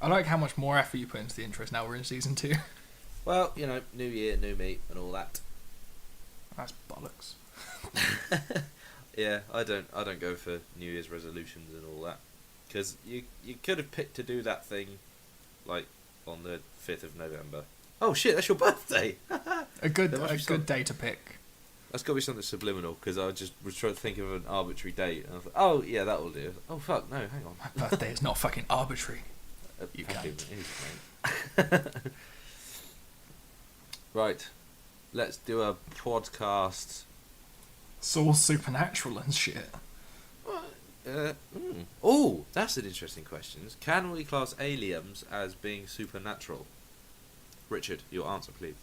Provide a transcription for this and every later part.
I like how much more effort you put into the intros now we're in season 2. Well, new year, new me, and all that. That's bollocks. Yeah, I don't go for New Year's resolutions and all that, because you could have picked to do that thing, like on the 5th of November. Oh shit, that's your birthday. a good day to pick. That's got to be something subliminal, because I just was trying to think of an arbitrary date, and I thought, oh yeah, that will do. Oh fuck, no, hang on. My birthday is not fucking arbitrary. You can't. Right, let's do a podcast. It's all supernatural and shit. Oh, that's an interesting question. Can we class aliens as being supernatural? Richard, your answer, please.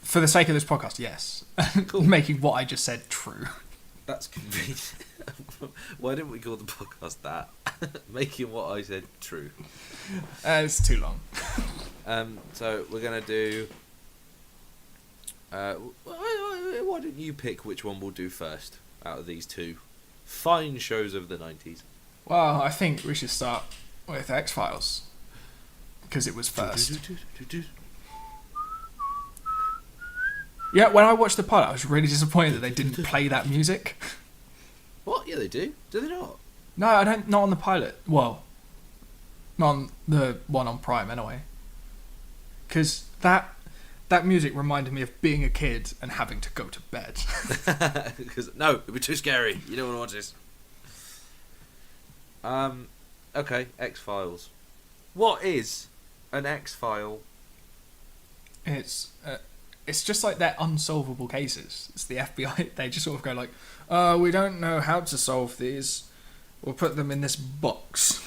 For the sake of this podcast, yes. Cool. Making what I just said true. That's convenient. Why didn't we call the podcast that? Making what I said true. It's too long. So we're gonna do. Why don't you pick which one we'll do first out of these two fine shows of the 90s? Well, I think we should start with X-Files because it was first. Yeah, when I watched the pilot, I was really disappointed that they didn't play that music. What? Yeah, they do. Do they not? No, I don't. Not on the pilot. Well, not on the one on Prime anyway. Because that music reminded me of being a kid and having to go to bed. Because no, it'd be too scary. You don't want to watch this. Okay, X-Files. What is an X-File? It's just like they're unsolvable cases. It's the FBI. They just sort of go like, we don't know how to solve these. We'll put them in this box.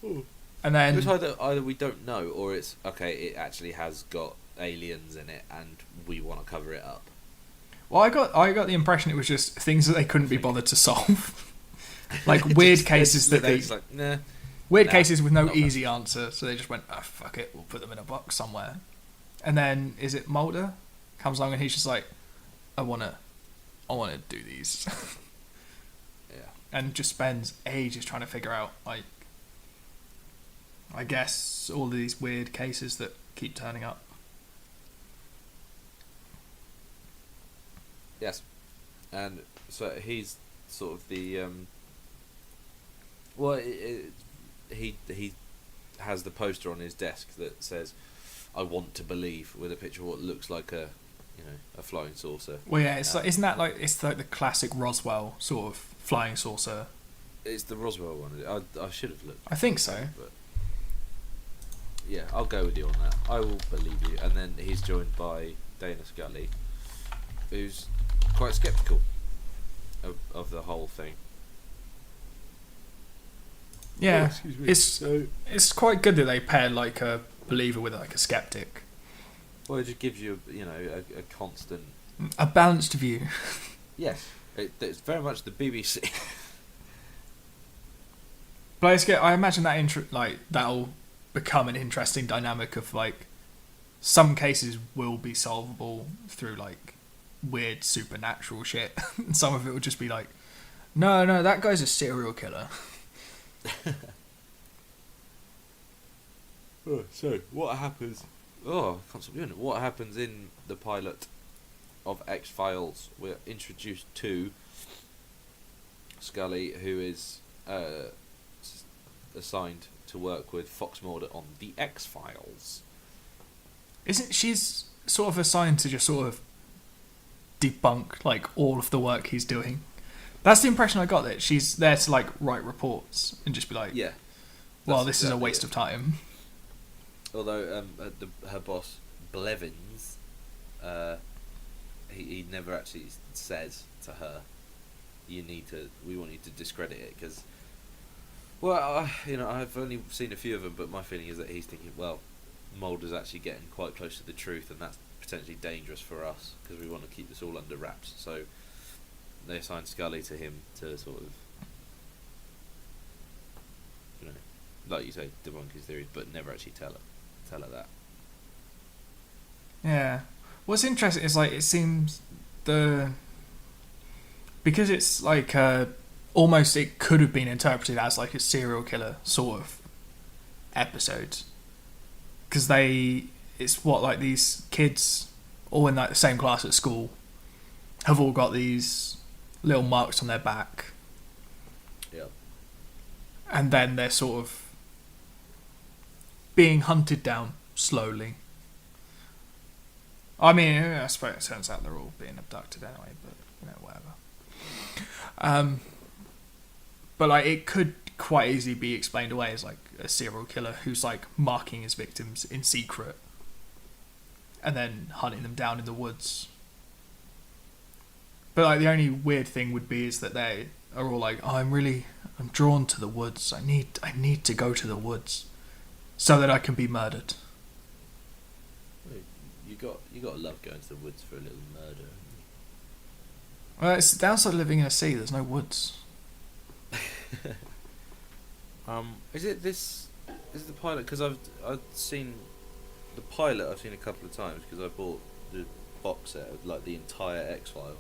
Ooh. And then it's either we don't know, or it's okay. It actually has got aliens in it, and we want to cover it up. Well, I got the impression it was just things that they couldn't be bothered to solve, like weird cases that they like, nah, weird cases with no easy answer. So they just went, oh, fuck it, we'll put them in a box somewhere. And then is it Mulder comes along and he's just like, I wanna do these. Yeah, and just spends ages trying to figure out, like, I guess all of these weird cases that keep turning up. Yes, and so he's sort of the he has the poster on his desk that says, "I want to believe," with a picture of what looks like a flying saucer. Well, yeah, it's like, isn't that like, it's like the classic Roswell sort of flying saucer? It's the Roswell one. I should have looked. I think so. But yeah, I'll go with you on that. I will believe you. And then he's joined by Dana Scully, who's quite sceptical of the whole thing. Yeah, Oh, it's quite good that they paired like a believer with like a skeptic. Well, it just gives you a constant, a balanced view. Yes, it's very much the BBC. But I imagine that that'll become an interesting dynamic of like some cases will be solvable through like weird supernatural shit, and some of it will just be like, no, that guy's a serial killer. So what happens? Oh, I can't stop doing it. What happens in the pilot of X-Files? We're introduced to Scully, who is assigned to work with Fox Mulder on the X-Files. Isn't she's sort of assigned to just sort of debunk like all of the work he's doing? That's the impression I got, that she's there to like write reports and just be like, yeah, well, this is a waste of time. Although her boss Blevins, he never actually says to her, we want you to discredit it, because, well, I've only seen a few of them, but my feeling is that he's thinking, well, Mulder's actually getting quite close to the truth, and that's potentially dangerous for us because we want to keep this all under wraps. So they assigned Scully to him to sort of, like you say, debunk his theories, but never actually tell her that. Yeah. What's interesting is like it seems because it's like almost it could have been interpreted as like a serial killer sort of episode, because it's what, like, these kids all in like the same class at school have all got these little marks on their back. Yeah. And then they're sort of being hunted down slowly. I mean, I suppose it turns out they're all being abducted anyway, but whatever. But like, it could quite easily be explained away as like a serial killer who's like marking his victims in secret and then hunting them down in the woods. But like, the only weird thing would be is that they are all like, oh, I'm drawn to the woods. I need to go to the woods so that I can be murdered. You got to love going to the woods for a little murder. Well, it's the downside of living in a sea. There's no woods. Is it the pilot? Because I've seen the pilot. I've seen a couple of times because I bought the box set of like the entire X-Files,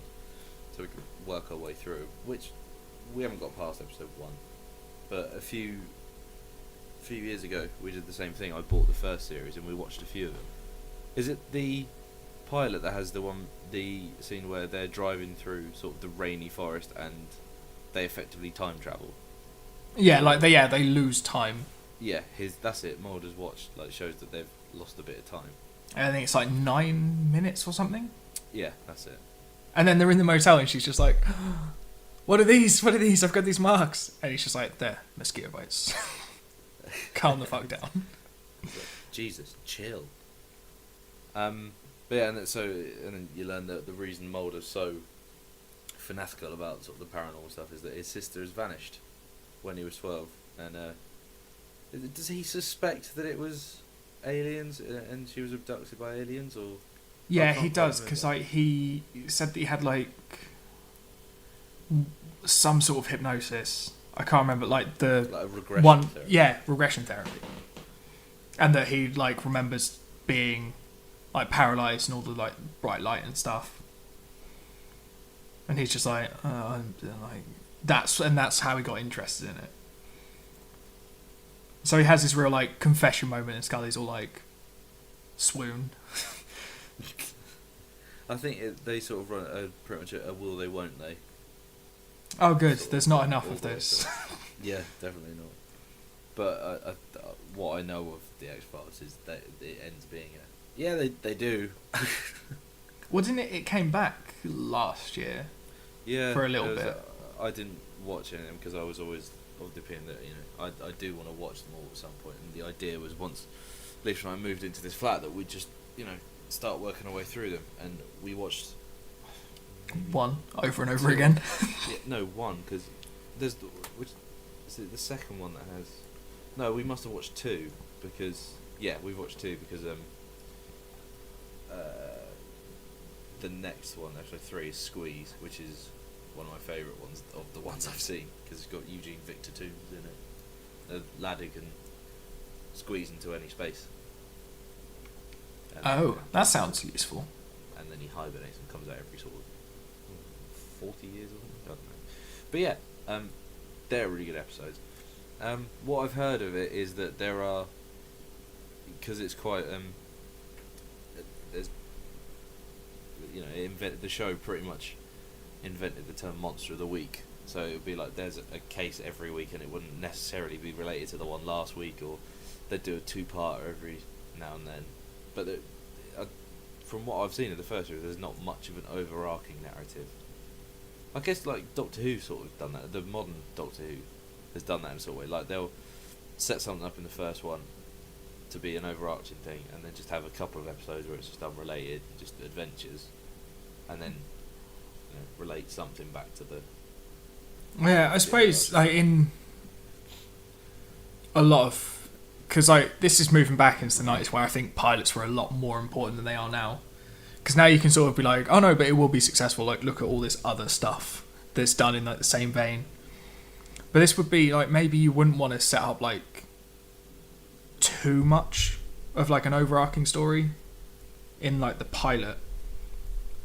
so we can work our way through. Which we haven't got past episode 1, but a few years ago we did the same thing. I bought the first series and we watched a few of them. Is it the pilot that has the scene where they're driving through sort of the rainy forest and they effectively time travel? Yeah, like they lose time. Yeah, that's it. Mulder's watch like shows that they've lost a bit of time. I think it's like 9 minutes or something. Yeah, that's it. And then they're in the motel and she's just like, what are these? I've got these marks. And he's just like, they're mosquito bites. Calm the fuck down. Jesus, chill. But yeah, and then you learn that the reason Mulder's so fanatical about sort of the paranormal stuff is that his sister has vanished when he was 12, and does he suspect that it was aliens and she was abducted by aliens, or? Yeah, he does, because like he said that he had like some sort of hypnosis. I can't remember, like the like a regression therapy. Yeah, regression therapy, and that he like remembers being like paralyzed and all the like bright light and stuff, and he's just like, that's how he got interested in it. So he has this real like confession moment, and Scully's all like, swoon. I think they sort of run pretty much a will they won't they. Oh, good. Sort There's not enough of this. Yeah, definitely not. But what I know of the X-Files is that it ends being they do. Well, didn't it came back last year? Yeah, for a little bit. I didn't watch any of them because I was always of the opinion that I do want to watch them all at some point, and the idea was once Leif and I moved into this flat that we'd just start working our way through them, and we watched one over and over again. Yeah, no, one, because there's which is it the second one that has. No, we must have watched two because we've watched two because the next one, episode 3, is Squeeze, which is one of my favourite ones of the ones I've seen because it's got Eugene Victor Toombs in it. A lad who can squeeze into any space. And that sounds useful. And then he hibernates and comes out every sort of 40 years or something. I don't know. But yeah, they're really good episodes. What I've heard of it is that there are, because it's quite there's the show pretty much invented the term monster of the week, so it would be like there's a case every week and it wouldn't necessarily be related to the one last week, or they'd do a 2-parter every now and then, but from what I've seen of the first series, there's not much of an overarching narrative. I guess like Doctor Who sort of done that. The modern Doctor Who has done that in a sort of way. Like they'll set something up in the first one to be an overarching thing, and then just have a couple of episodes where it's just unrelated, just adventures, and then relate something back to the. Yeah, I suppose like in a lot of, because like this is moving back into the 90s where I think pilots were a lot more important than they are now. Because now you can sort of be like, oh no, but it will be successful. Like, look at all this other stuff that's done in like the same vein. But this would be like, maybe you wouldn't want to set up like too much of like an overarching story in like the pilot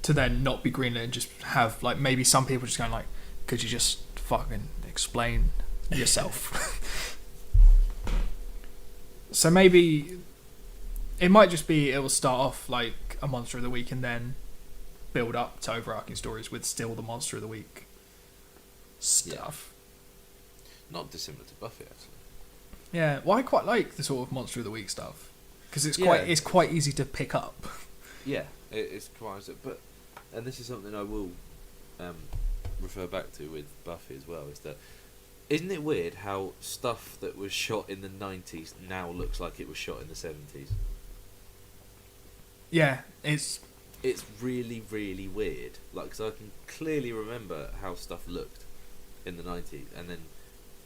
to then not be greenlit and just have like maybe some people just going like, could you just fucking explain yourself. So maybe it might just be it will start off like a monster of the week and then build up to overarching stories with still the monster of the week stuff. Not dissimilar to Buffy, actually. Yeah, well, I quite like the sort of monster of the week stuff because it's quite easy to pick up. Yeah, it's quite, but and this is something I will refer back to with Buffy as well. Is that isn't it weird how stuff that was shot in the 90s now looks like it was shot in the 70s? Yeah, it's really, really weird. Like, cause I can clearly remember how stuff looked in the 90s, and then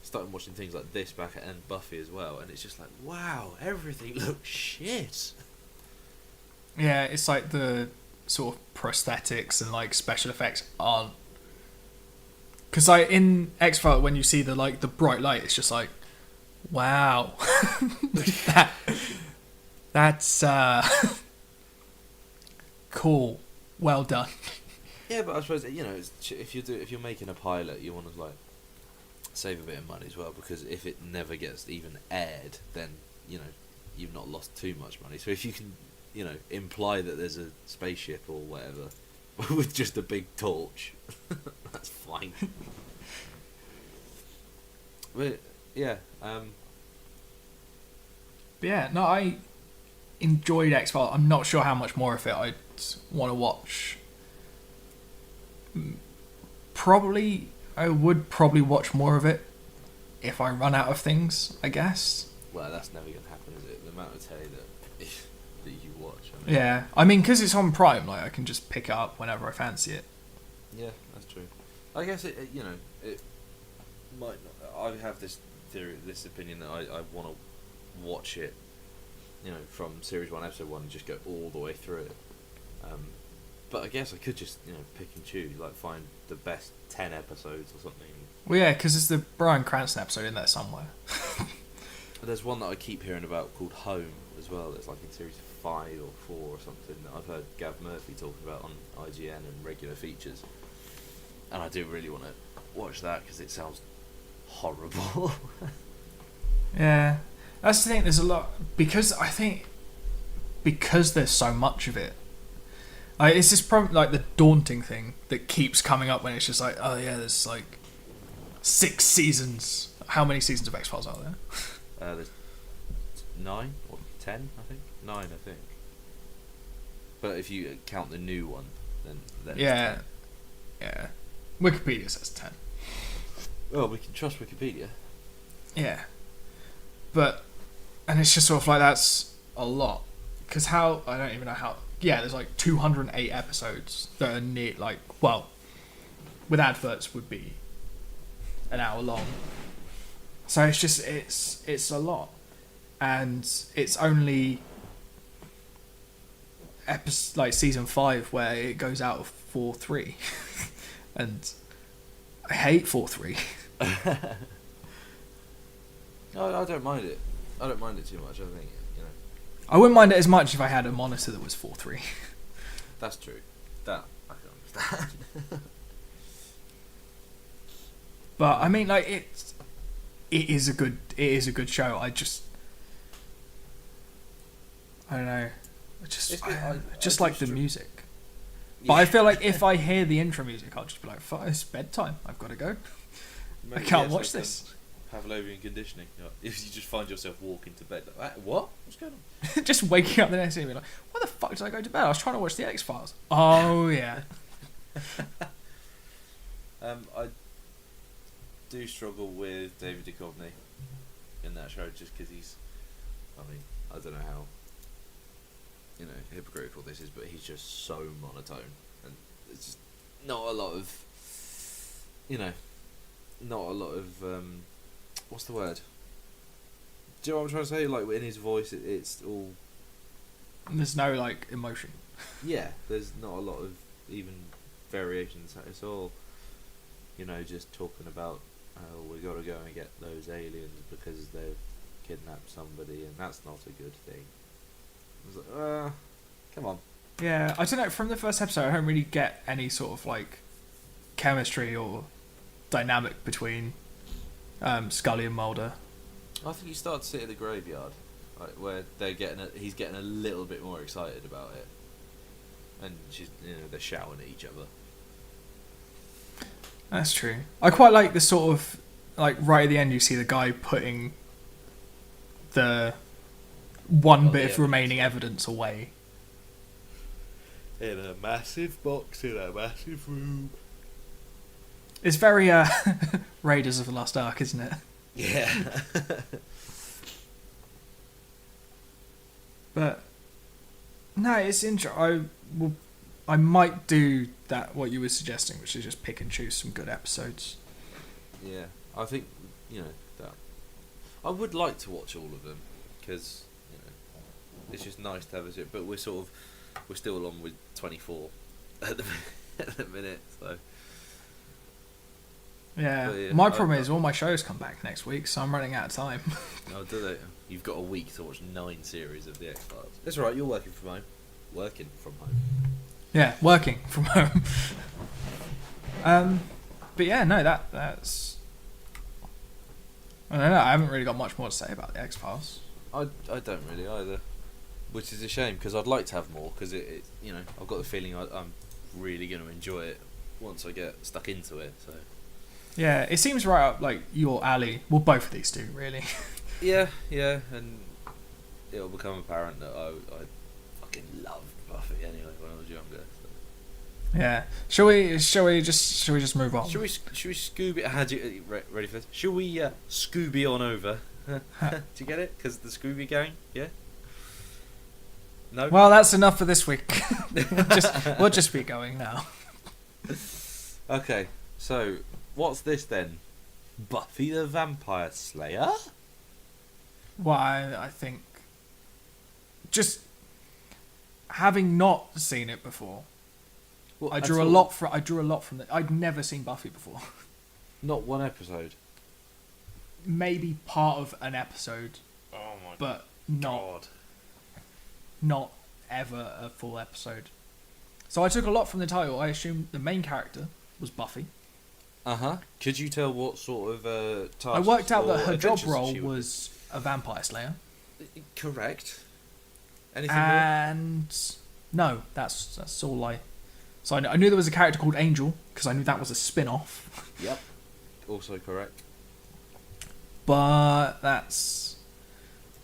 starting watching things like this back and Buffy as well, and it's just like, wow, everything looks shit. Yeah, it's like the sort of prosthetics and like special effects aren't. Because like in X-Files, when you see the bright light, it's just like, wow, that's cool, well done. Yeah, but I suppose if you're making a pilot, you want to like save a bit of money as well, because if it never gets even aired, then you've not lost too much money. So if you can imply that there's a spaceship or whatever with just a big torch, that's fine. But yeah, But yeah, no, I enjoyed X-Files. I'm not sure how much more of it I'd want to watch. I would probably watch more of it if I run out of things, I guess. Well, that's never going to happen, is it? The amount of telly that you watch. I mean, yeah, I mean, because it's on Prime, like I can just pick it up whenever I fancy it. Yeah, that's true. I guess it might not. I have this theory, this opinion that I want to watch it, from series 1, episode 1, and just go all the way through it. But I guess I could just pick and choose, like find the best 10 episodes or something. Well, yeah, because there's the Bryan Cranston episode in there somewhere. There's one that I keep hearing about called Home as well. That's like in series 5 or 4 or something that I've heard Gav Murphy talking about on IGN and regular features. And I do really want to watch that because it sounds horrible. Yeah, that's the thing. There's a lot because there's so much of it. It's just probably like the daunting thing that keeps coming up when it's just like, oh yeah, there's like 6 seasons. How many seasons of X-Files are there? There's 9 or 10, I think. 9, I think. But if you count the new one, then yeah, yeah. Wikipedia says 10. Well, we can trust Wikipedia. Yeah, and it's just sort of like that's a lot because I don't even know how. Yeah, there's like 208 episodes that are near with adverts would be an hour long. So it's just it's a lot, and it's only season 5 where it goes out of 4-3, and I hate 4-3. No, I don't mind it. I don't mind it too much. I think I wouldn't mind it as much if I had a monitor that was 4:3. That's true. That I can understand. But I mean, like it is a good show. I don't know. I just like the music. But I feel like if I hear the intro music, I'll just be like, "Fuck, it's bedtime. I've got to go. I can't watch this." Pavlovian conditioning. If you just find yourself walking to bed, like, what? What's going on? Just waking up the next day and be like, "Why the fuck did I go to bed? I was trying to watch the X-Files." Oh yeah. I do struggle with David Duchovny in that show just because I don't know how hypocritical this is, but he's just so monotone, and it's just not a lot of what's the word? Do you know what I'm trying to say? Like in his voice, it's all. There's no like emotion. Yeah, there's not a lot of even variations. It's all, just talking about, oh, we got to go and get those aliens because they've kidnapped somebody, and that's not a good thing. I was like, come on. Yeah, I don't know. From the first episode, I don't really get any sort of like chemistry or dynamic between Scully and Mulder. I think you start to see it at the graveyard, like, where he's getting a little bit more excited about it, and they're shouting at each other. That's true. I quite like the sort of like right at the end you see the guy putting the one bit of remaining evidence away in a massive box in a massive room. It's very Raiders of the Lost Ark, isn't it? Yeah. But no, it's interesting. I might do that what you were suggesting, which is just pick and choose some good episodes. Yeah, I think that I would like to watch all of them because it's just nice to have a. But we're still on with 24 at the minute, so. Yeah. My problem is all my shows come back next week, so I'm running out of time. Oh, do they? You've got a week to watch 9 series of the X-Files. That's right, you're working from home. Working from home. Yeah, working from home. But yeah, no, that's. I don't know. I haven't really got much more to say about the X-Files. I don't really either, which is a shame because I'd like to have more because it I've got the feeling I'm really going to enjoy it once I get stuck into it. So. Yeah, it seems right up like your alley. Well, both of these do really. Yeah, and it'll become apparent that I fucking loved Buffy anyway when I was younger. So. Yeah. Shall we just move on? Should we Scooby? Ready for this? Shall we Scooby on over? Do you get it? Because the Scooby Gang, yeah. No. Well, that's enough for this week. we'll just be going now. Okay, so what's this then? Buffy the Vampire Slayer? Well, I think just having not seen it before, I drew a lot from it. I'd never seen Buffy before. Not one episode. Maybe part of an episode. Oh my but God. Not ever a full episode. So I took a lot from the title. I assumed the main character was Buffy. Could you tell what sort of tasks I worked out that her job adventures role was a vampire slayer. Correct. Anything more? And no, that's all I. So I knew there was a character called Angel because I knew that was a spin-off. Yep. Also correct. But that's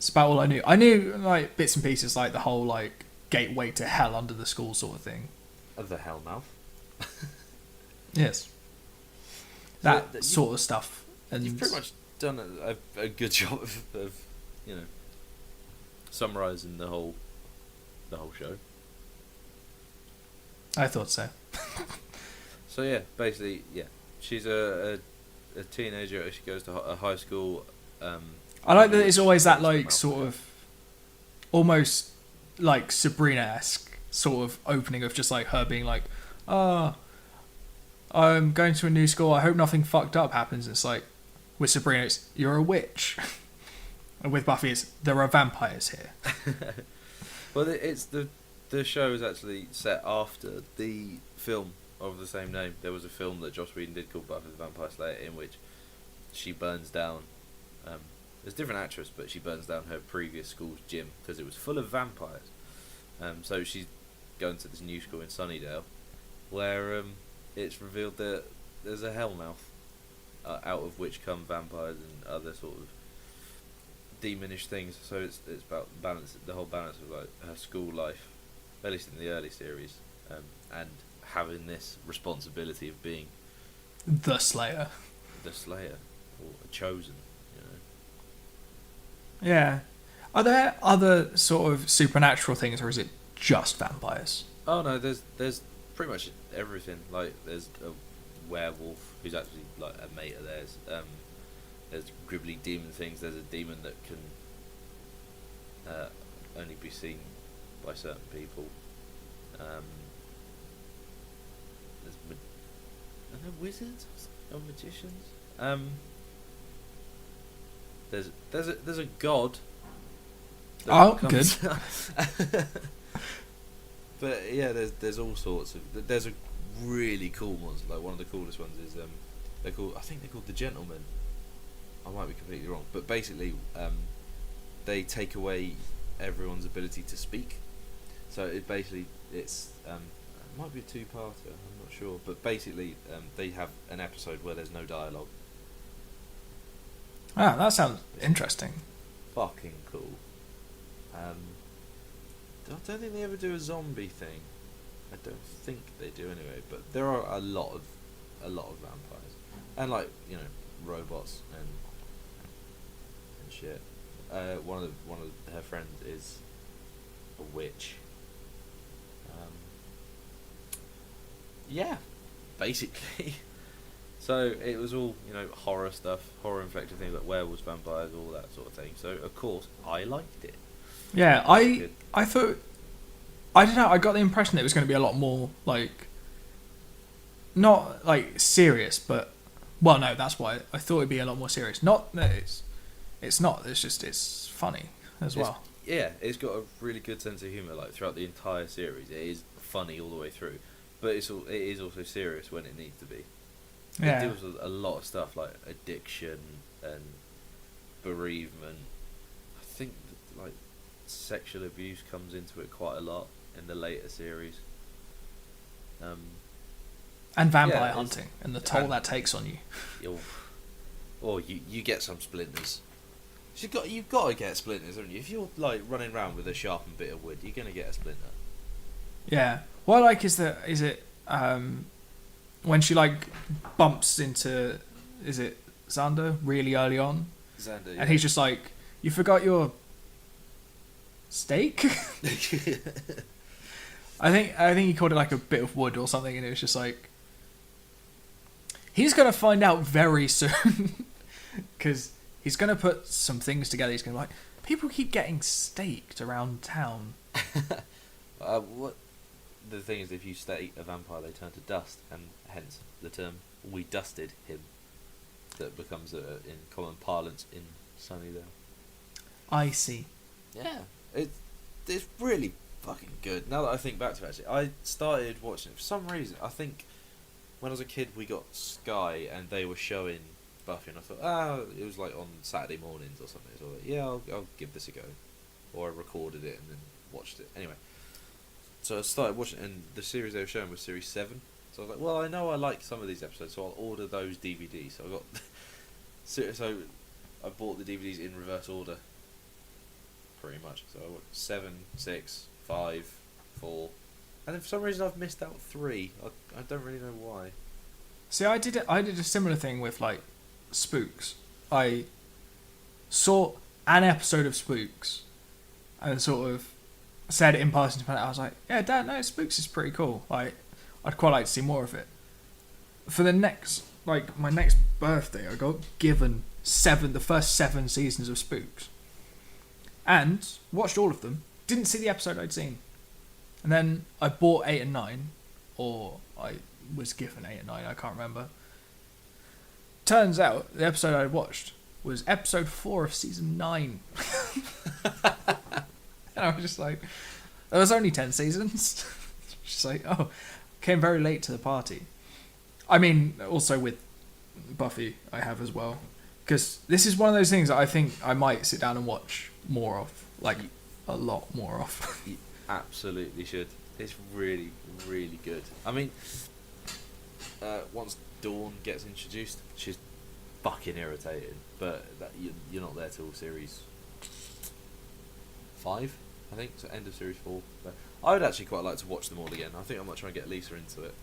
about all I knew. I knew like bits and pieces, like the whole like gateway to hell under the school sort of thing. Of the Hellmouth. Yes. That sort of stuff. And you've pretty much done a good job of summarising the whole show. I thought so. So yeah, basically, yeah, she's a teenager. She goes to a high school. I like that it's always that like sort of almost like Sabrina-esque sort of opening of just like her being like, I'm going to a new school. I hope nothing fucked up happens. It's like with Sabrina, it's you're a witch, and with Buffy, it's there are vampires here. Well, it's the show is actually set after the film of the same name. There was a film that Joss Whedon did called Buffy the Vampire Slayer, in which she burns down. There's a different actress, but she burns down her previous school's gym because it was full of vampires. So she's going to this new school in Sunnydale, where it's revealed that there's a Hellmouth, out of which come vampires and other sort of demonish things. So it's about the whole balance of like her school life, at least in the early series, and having this responsibility of being the Slayer, or a chosen. Yeah. Are there other sort of supernatural things, or is it just vampires? Oh no, there's pretty much everything. Like there's a werewolf who's actually like a mate of theirs. There's gribbly demon things. There's a demon that can only be seen by certain people. There's are there wizards or magicians? There's a god. Good. But yeah, there's all sorts of. There's a really cool ones. Like one of the coolest ones is I think they're called the Gentlemen. I might be completely wrong, but basically, they take away everyone's ability to speak. So it's it might be a two-parter. I'm not sure, but basically, they have an episode where there's no dialogue. Ah, that sounds interesting. Fucking cool. I don't think they ever do a zombie thing. I don't think they do anyway. But there are a lot of vampires, and like robots and shit. One of her friends is a witch. Yeah, basically. So it was all horror stuff, horror infected things like werewolves, vampires, all that sort of thing. So of course I liked it. Yeah, I thought, I don't know, I got the impression that it was going to be a lot more like, not like serious, but well, no, that's why I thought it'd be a lot more serious. Not that it's not. It's just it's funny as well. Yeah, it's got a really good sense of humour. Like throughout the entire series, it is funny all the way through, but it is also serious when it needs to be. Yeah. It deals with a lot of stuff like addiction and bereavement. I think that, like sexual abuse comes into it quite a lot in the later series. And vampire hunting and the toll that takes on you. Or you get some splinters. You've got to get splinters, haven't you? If you're like running around with a sharpened bit of wood, you're gonna get a splinter. Yeah. What I like is when she like bumps into, is it Xander really early on? Xander, yeah. And he's just like, you forgot your steak? I think he called it like a bit of wood or something, and it was just like, he's gonna find out very soon, because he's gonna put some things together. He's gonna be like, people keep getting staked around town. What? The thing is, if you stake a vampire, they turn to dust, and hence the term "we dusted him" that becomes in common parlance in Sunnydale. I see. Yeah, it's really fucking good. Now that I think back to it, actually, I started watching it for some reason. I think when I was a kid, we got Sky, and they were showing Buffy, and I thought, it was like on Saturday mornings or something. So I was like, yeah, I'll give this a go. Or I recorded it and then watched it. Anyway, so I started watching, and the series they were showing was series 7. So I was like, well, I know I like some of these episodes, so I'll order those DVDs. So I got, so I bought the DVDs in reverse order, pretty much. So I watched 7, 6, 5, 4, and then for some reason I've missed out 3. I don't really know why. See, I did a similar thing with like Spooks. I saw an episode of Spooks and sort of said in passing to my dad, I was like, yeah, Dad, no, Spooks is pretty cool. Like, I'd quite like to see more of it. For the next, like, my next birthday, I got given the first 7 seasons of Spooks. And watched all of them. Didn't see the episode I'd seen. And then I bought 8 and 9. Or I was given 8 and 9, I can't remember. Turns out, the episode I watched was episode 4 of season 9. And I was just like, there was only 10 seasons. Just like, oh, came very late to the party. I mean, also with Buffy, I have as well. Because this is one of those things that I think I might sit down and watch more of. Like, a lot more of. You absolutely should. It's really, really good. I mean, once Dawn gets introduced, she's fucking irritating. But you're not there till series 5, I think. So end of series 4. But I would actually quite like to watch them all again. I think I might try and get Lisa into it.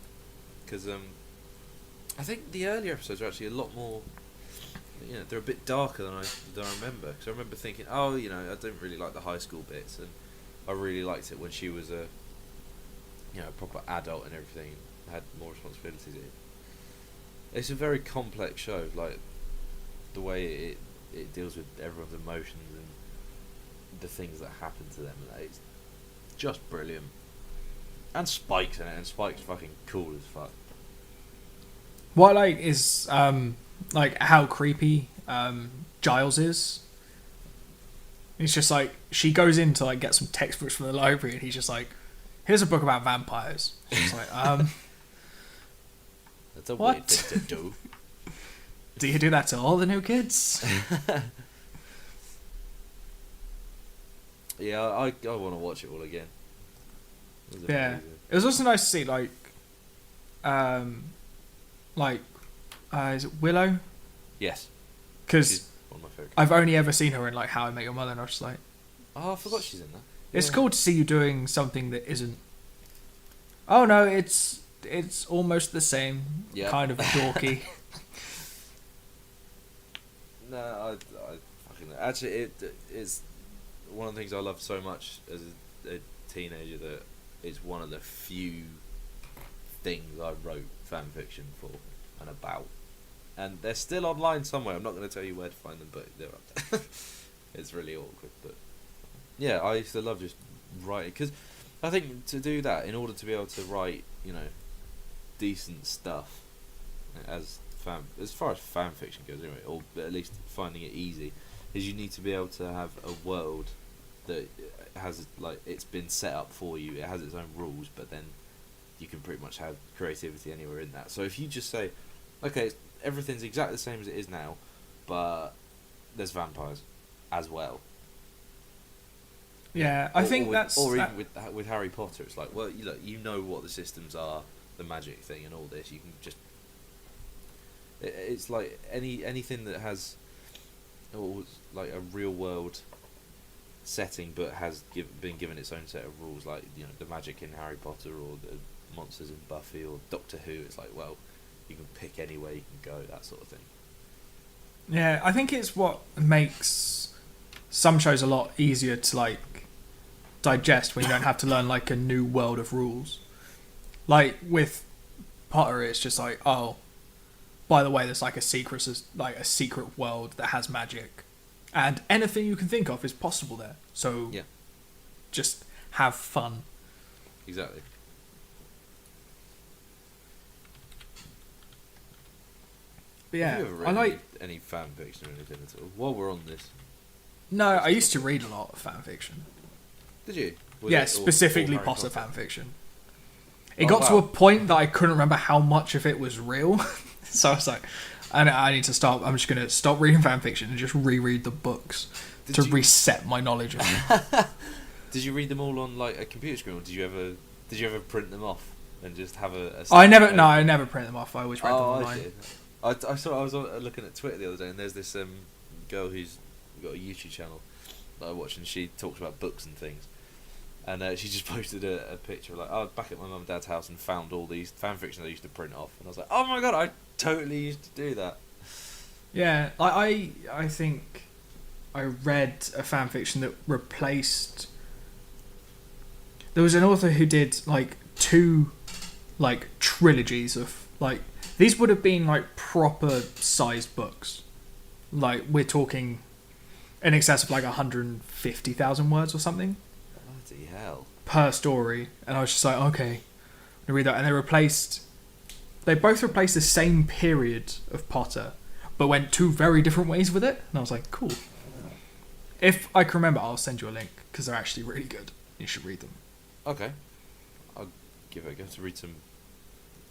Because I think the earlier episodes are actually a lot more... they're a bit darker than I remember. Because I remember thinking, I don't really like the high school bits, and I really liked it when she was a proper adult and everything, and had more responsibilities. It's a very complex show, like the way it deals with everyone's emotions and the things that happen to them. It's just brilliant. And Spike's in it, and Spike's fucking cool as fuck. What I like is like how creepy Giles is. It's just like she goes in to like get some textbooks from the library, and he's just like, "Here's a book about vampires." She's like, That's a what? weird thing to do. Do you do that to all the new kids? Yeah, I want to watch it all again. It was Yeah. amazing. It was also nice to see like is it Willow? Yes, Because she's one of my favourite. I've only ever seen her in like How I Met Your Mother, and I was just like, Oh, I forgot she's in that. it's Yeah. cool to see you doing something that isn't. Oh no, it's almost the same. Yeah. Kind of dorky. No, I fucking actually it is one of the things I love so much as a teenager, that it's one of the few things I wrote fan fiction for and about, and they're still online somewhere. I'm not going to tell you where to find them, but they're up there. It's really awkward, but yeah, I used to love just writing, because I think to do that, in order to be able to write, decent stuff as far as fan fiction goes, anyway, or at least finding it easy, is you need to be able to have a world that has, like, it's been set up for you. It has its own rules, but then you can pretty much have creativity anywhere in that. So if you just say, okay, everything's exactly the same as it is now, but there's vampires as well. Yeah, I think or even with Harry Potter, it's like, well, you know what the systems are, the magic thing, and all this. You can just, it's like anything that has, or like a real world setting, but has been given its own set of rules, like the magic in Harry Potter, or the monsters in Buffy, or Doctor Who. It's like, well, you can pick anywhere you can go, that sort of thing. Yeah, I think it's what makes some shows a lot easier to like digest when you don't have to learn like a new world of rules. Like with Potter, it's just like, oh, by the way, there's like a secret world that has magic, and anything you can think of is possible there. So Yeah, just have fun. exactly. But yeah, Have you ever I read like. any fan fiction or anything at all? While we're on this, No, I used to read a lot of fan fiction. did you? Yeah, it all specifically Harry Potter Potter? fan fiction. It Oh, got to wow. a point that I couldn't remember how much of it was real. So I was like, I need to stop. I'm just going to stop reading fan fiction and just reread the books to reset my knowledge of it. Did you read them all on like a computer screen, or did you ever print them off and just have a I never print them off. I always read them Oh, online. I was looking at Twitter the other day, and there's this girl who's got a YouTube channel that I watch, and she talks about books and things. And she just posted a picture like, I was back at my mum and dad's house and found all these fan fiction I used to print off, and I was like, oh my god, I totally used to do that. Yeah, I think I read a fan fiction that replaced. There was an author who did like 2 like trilogies of like, these would have been like proper sized books. Like we're talking in excess of like 150,000 words or something Bloody hell. per story, and I was just like, okay, I'm gonna read that. And they both replaced the same period of Potter, but went 2 very different ways with it. And I was like, cool. If I can remember, I'll send you a link because they're actually really good. You should read them. Okay, I'll give it a go to read some.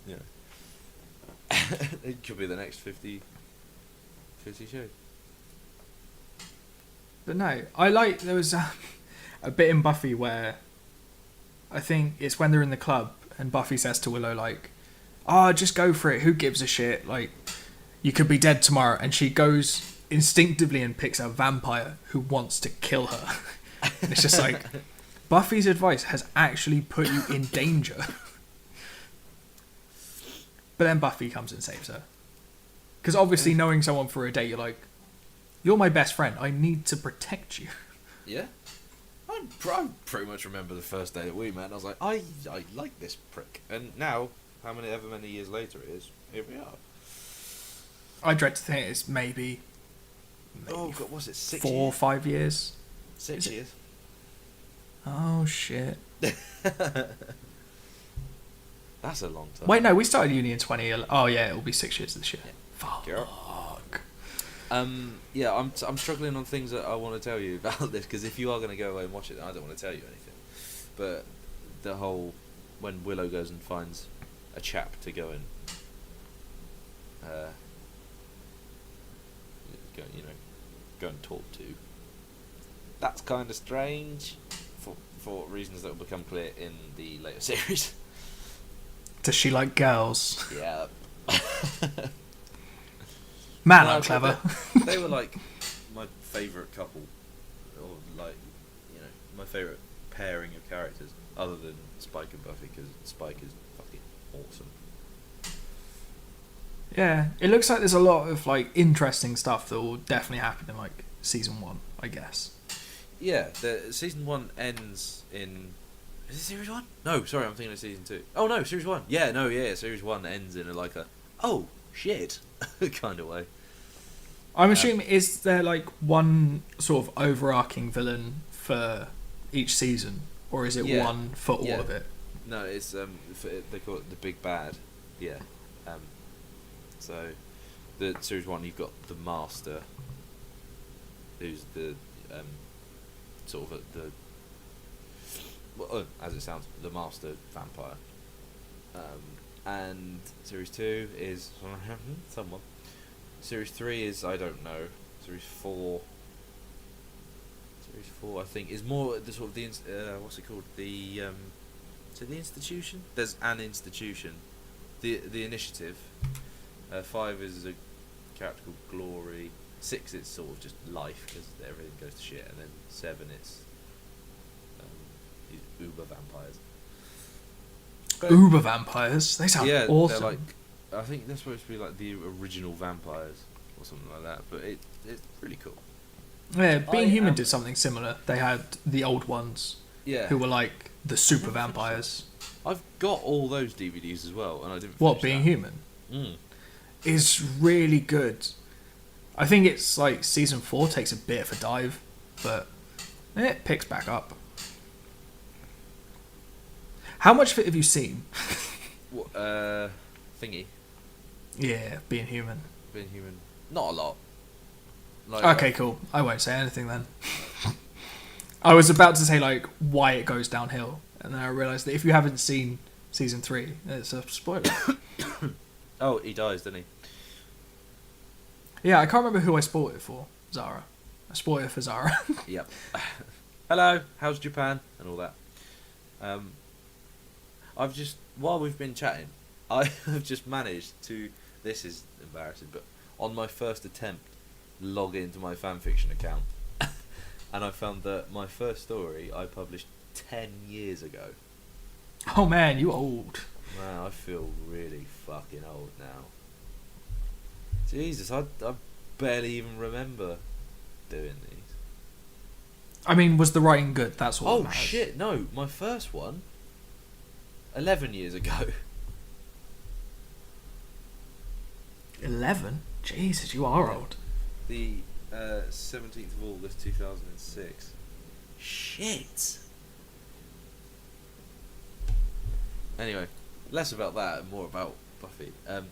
Yeah, it could be the next 50 shows. But no, there was a bit in Buffy where I think it's when they're in the club and Buffy says to Willow like, oh, just go for it, who gives a shit, like you could be dead tomorrow, and she goes instinctively and picks a vampire who wants to kill her. And it's just like, Buffy's advice has actually put you in danger. But then Buffy comes and saves her, because obviously knowing someone for a day, you're like, you're my best friend, I need to protect you. Yeah, I pretty much remember the first day that we met, and I was like, I like this prick. And now, however many years later it is, here we are. I dread to think it's maybe Oh god, was it 6 4 or years? 5 years. 6 years. Oh shit. That's a long time. Wait, no, we started uni in 20. Oh yeah, it'll be 6 years this year. Yeah. Fuck. Girl. Yeah, I'm struggling on things that I want to tell you about this, because if you are going to go away and watch it, then I don't want to tell you anything. But the whole, when Willow goes and finds a chap to go and go and talk to. That's kind of strange, for reasons that will become clear in the later series. Does she like girls? Yeah. Man, No, I'm but clever. They were like my favourite couple, or like my favourite pairing of characters, other than Spike and Buffy, because Spike is fucking awesome. Yeah, it looks like there's a lot of like interesting stuff that will definitely happen in like season 1, I guess. Yeah, the season 1 ends in. Is it series 1? No, sorry, I'm thinking of season 2. Oh no, series 1. Yeah, no, yeah, series 1 ends in a oh shit kind of way. I'm assuming, is there like one sort of overarching villain for each season, or is it one for all of it? No, it's they call it the big bad. Yeah. So the series 1, you've got the Master, who's the sort of as it sounds, the Master vampire. And series 2 is someone. Series 3 is, I don't know. Series 4 I think is more the sort of the what's it called, the so the institution. There's an institution, the initiative. 5 is a character called Glory. 6 it's sort of just life because everything goes to shit, and then 7 it's uber vampires. But Uber vampires? They sound awesome. They're like, I think they're supposed to be like the original vampires or something like that. But it's really cool. Yeah, Being Human did something similar. They had the old ones, who were like the super vampires. I've got all those DVDs as well, and I didn't. What, Being Human? Is really good. I think it's like season 4 takes a bit of a dive, but it picks back up. How much of it have you seen? What, thingy. Yeah, Being Human. Being Human. Not a lot. Okay, cool. I won't say anything then. I was about to say like why it goes downhill, and then I realised that if you haven't seen season 3, it's a spoiler. Oh, he dies, doesn't he? Yeah, I can't remember who I spoiled it for. Zara. I spoiled it for Zara. Yep. Hello, how's Japan? And all that. I've just, while we've been chatting, I have just managed to, this is embarrassing, but on my first attempt, log into my fanfiction account. And I found that my first story I published 10 years ago. Oh man, you old. Man, I feel really fucking old now. Jesus, I barely even remember doing these. I mean, was the writing good? That's all. Oh shit, no, my first one, 11 years ago. 11? Jesus, you are old. The 17th of August 2006. Shit. Anyway, less about that and more about Buffy.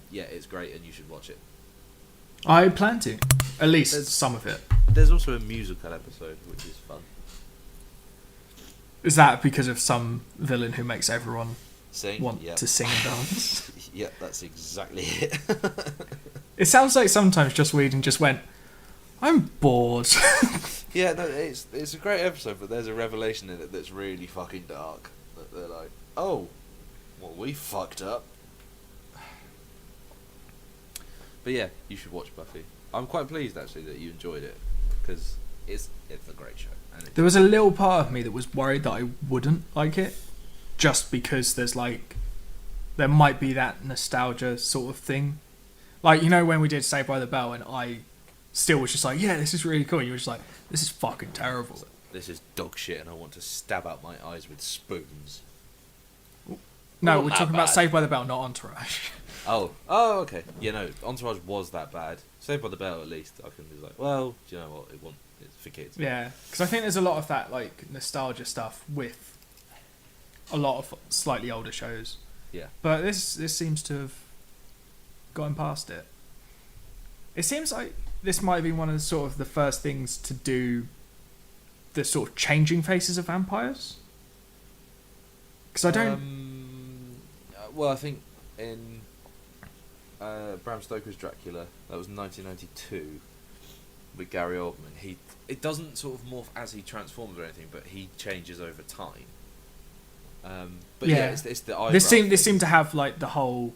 Yeah, it's great and you should watch it. I plan to. At least some of it. There's also a musical episode, which is fun. Is that because of some villain who makes everyone want Yep. to sing and dance? Yeah, that's exactly it. It sounds like sometimes Joss Whedon just went, I'm bored. Yeah, no, it's a great episode, but there's a revelation in it that's really fucking dark. That they're like, oh, well, we fucked up. But yeah, you should watch Buffy. I'm quite pleased actually that you enjoyed it, because it's a great show. And There was a little part of me that was worried that I wouldn't like it, just because there might be that nostalgia sort of thing. Like, you know when we did Saved by the Bell and I still was just like, yeah, this is really cool. And you were just like, this is fucking terrible. This is dog shit and I want to stab out my eyes with spoons. No, Not we're that talking about bad. Saved by the Bell, not Entourage. Oh, okay. Yeah, no, Entourage was that bad. Saved by the Bell, at least, I can be like, well, do you know what? It's for kids. Yeah, because I think there's a lot of that like nostalgia stuff with a lot of slightly older shows. Yeah. But this seems to have gone past it. It seems like this might be one of the first things to do the sort of changing faces of vampires. Because I don't. Well, I think in Bram Stoker's Dracula, that was 1992. with Gary Oldman, it doesn't sort of morph as he transforms or anything, but he changes over time. But yeah, it's the eyebrow. This seemed to have like the whole,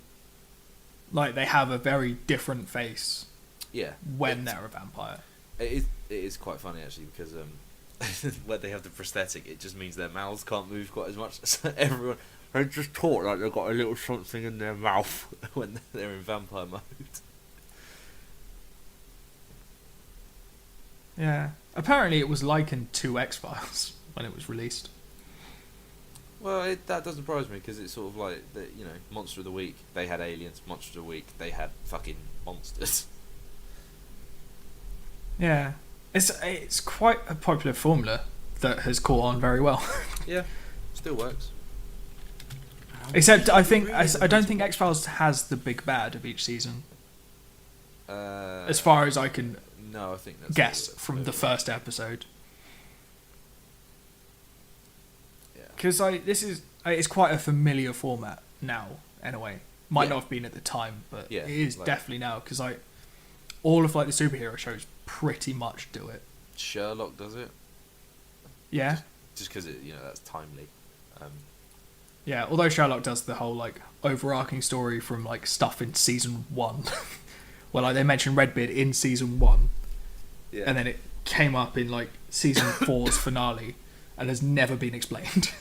like they have a very different face. Yeah, when they're a vampire. It is quite funny actually because when they have the prosthetic, it just means their mouths can't move quite as much. So everyone they just talk like they've got a little something in their mouth when they're in vampire mode. Yeah. Apparently it was likened to X-Files when it was released. Well, that doesn't surprise me because it's sort of like Monster of the Week. They had aliens. Monster of the Week. They had fucking monsters. Yeah, it's quite a popular formula that has caught on very well. Yeah, still works. Except I don't think X-Files has the big bad of each season. As far as I can I think that's guess from the first episode. Yeah. Because it's quite a familiar format now. Anyway, might not have been at the time, but it is definitely now. Because all of like the superhero shows pretty much do it. Sherlock does it. Yeah. Just because that's timely. Yeah, although Sherlock does the whole like overarching story from like stuff in season 1. Well, like they mentioned Redbeard in season 1. Yeah. And then it came up in like season 4's finale and has never been explained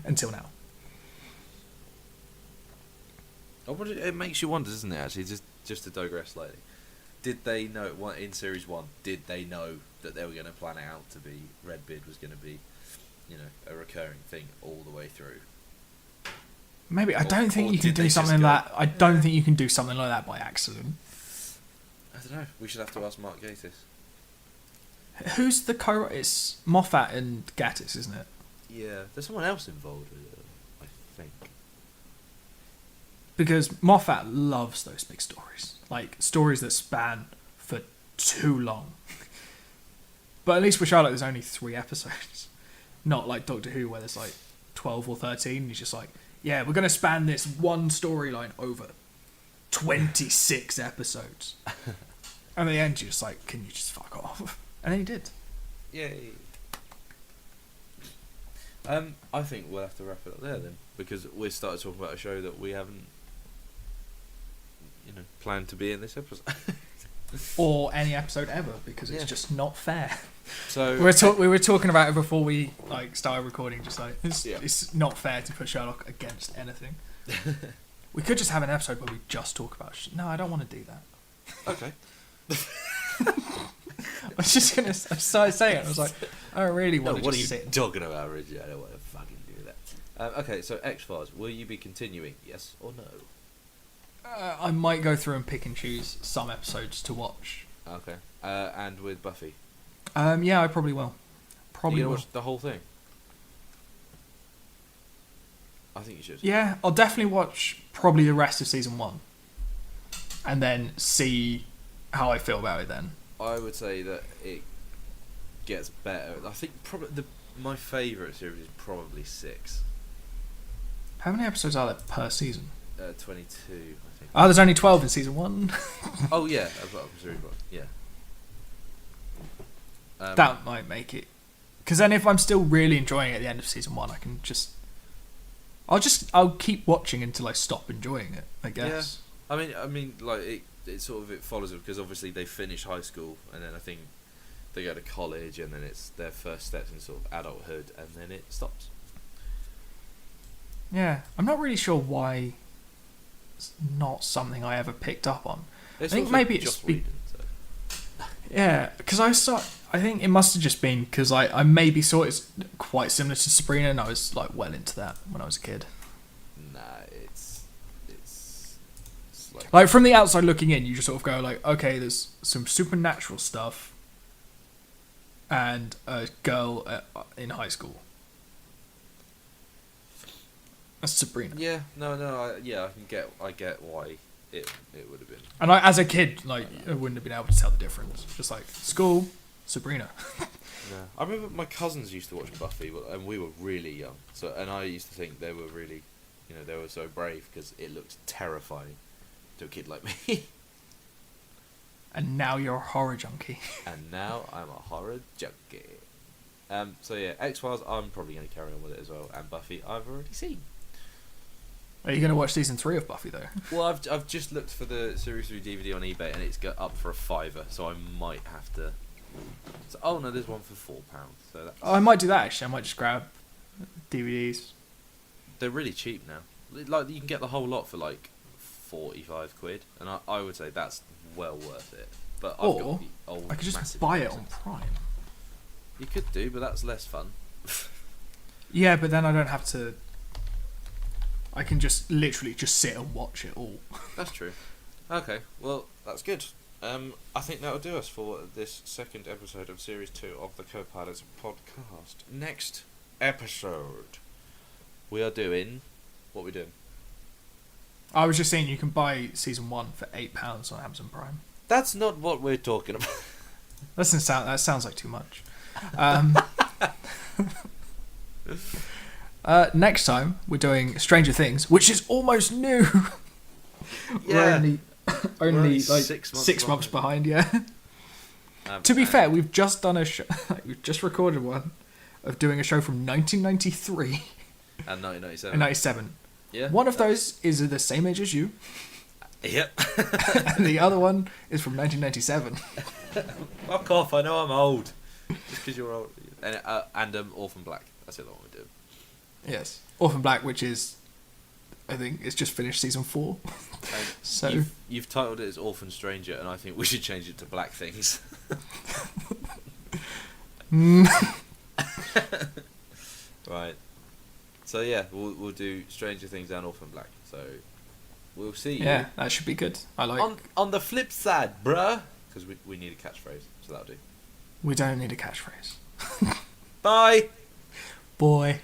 until now. It makes you wonder, doesn't it, actually, just to digress slightly. Did they know, in series 1, did they know that they were going to plan it out to be, Redbeard was going to be, a recurring thing all the way through? Maybe. I don't think you can do something like that. I don't think you can do something like that by accident. I don't know. We should have to ask Mark Gatiss. Who's the it's Moffat and Gatiss, isn't it? Yeah, there's someone else involved with it, I think. Because Moffat loves those big stories. Like, stories that span for too long. But at least with Charlotte, there's only 3 episodes. Not like Doctor Who, where there's like 12 or 13. He's just like, yeah, we're going to span this one storyline over 26 episodes. And at the end, you're just like, can you just fuck off? And then he did. Yay. I think we'll have to wrap it up there then, because we started talking about a show that we haven't, planned to be in this episode. Or any episode ever, because it's just not fair. So we were talking about it before we started recording. Just like it's not fair to put Sherlock against anything. We could just have an episode where we just talk about. No, I don't want to do that. Okay. I started saying it. I was like, I don't really want to. What just are you talking about, Richard? I don't want to fucking do that. Okay, so X-Files. Will you be continuing? Yes or no? I might go through and pick and choose some episodes to watch. Okay. And with Buffy? Yeah, I probably will. Probably will. Watch the whole thing? I think you should. Yeah, I'll definitely watch probably the rest of season 1. And then see how I feel about it then. I would say that it gets better. I think probably my favourite series is probably 6. How many episodes are there per season? 22, I think. Oh, there's only 12 in season 1. Oh yeah, I've got series 1. Yeah. That might make it. Because then if I'm still really enjoying it at the end of season 1, I can I'll keep watching until I stop enjoying it, I guess. Yeah. I mean, like it sort of follows it because obviously they finish high school and then I think they go to college and then it's their first steps in sort of adulthood and then it stops. Yeah, I'm not really sure why it's not something I ever picked up on. I think maybe it's yeah, because I think it must have just been because I maybe saw it's quite similar to Sabrina and I was like well into that when I was a kid. Nah, it's like from the outside looking in, you just sort of go like, okay, there's some supernatural stuff and a girl in high school. That's Sabrina. Yeah, I get why it would have been. And as a kid, I wouldn't have been able to tell the difference. Just like school, Sabrina. Yeah, I remember my cousins used to watch Buffy, and we were really young. And I used to think they were really, they were so brave because it looked terrifying to a kid like me. And now you're a horror junkie. And now I'm a horror junkie. So yeah, X-Files, I'm probably going to carry on with it as well. And Buffy, I've already seen. Are you going to watch season 3 of Buffy though? Well, I've just looked for the series 3 DVD on eBay, and it's got up for $5, so I might have to. So, oh no, there's one for £4. So that's... Oh, I might do that actually. I might just grab DVDs. They're really cheap now. Like you can get the whole lot for like £45, and I would say that's well worth it. But I've Or got the old I could just massive buy it boxes. on Prime. You could do, but that's less fun. Yeah, but then I don't have to. I can just literally just sit and watch it all. That's true. Okay, well, that's good. I think that'll do us for this second episode of Series 2 of the Co-Pilots podcast. Next episode, we are doing... What are we doing? I was just saying you can buy season 1 for £8 on Amazon Prime. That's not what we're talking about. That sounds like too much. Next time we're doing Stranger Things, which is almost new. Yeah. We're only like 6 months behind. Yeah. To be fair, we've just done a show. We've just recorded one of doing a show from 1993 and 1997. and 97. Yeah. One of those is the same age as you, Yep. and the other one is from 1997. Fuck off! I know I'm old. Just because you're old. And Orphan Black. That's the other one we're doing. Yes, Orphan Black, which is, I think it's just finished season 4. So you've titled it as Orphan Stranger, and I think we should change it to Black Things. Right. So yeah, we'll do Stranger Things and Orphan Black. So we'll see you. Yeah, that should be good. I like. On the flip side, bruh. Because we need a catchphrase, so that'll do. We don't need a catchphrase. Bye. Boy.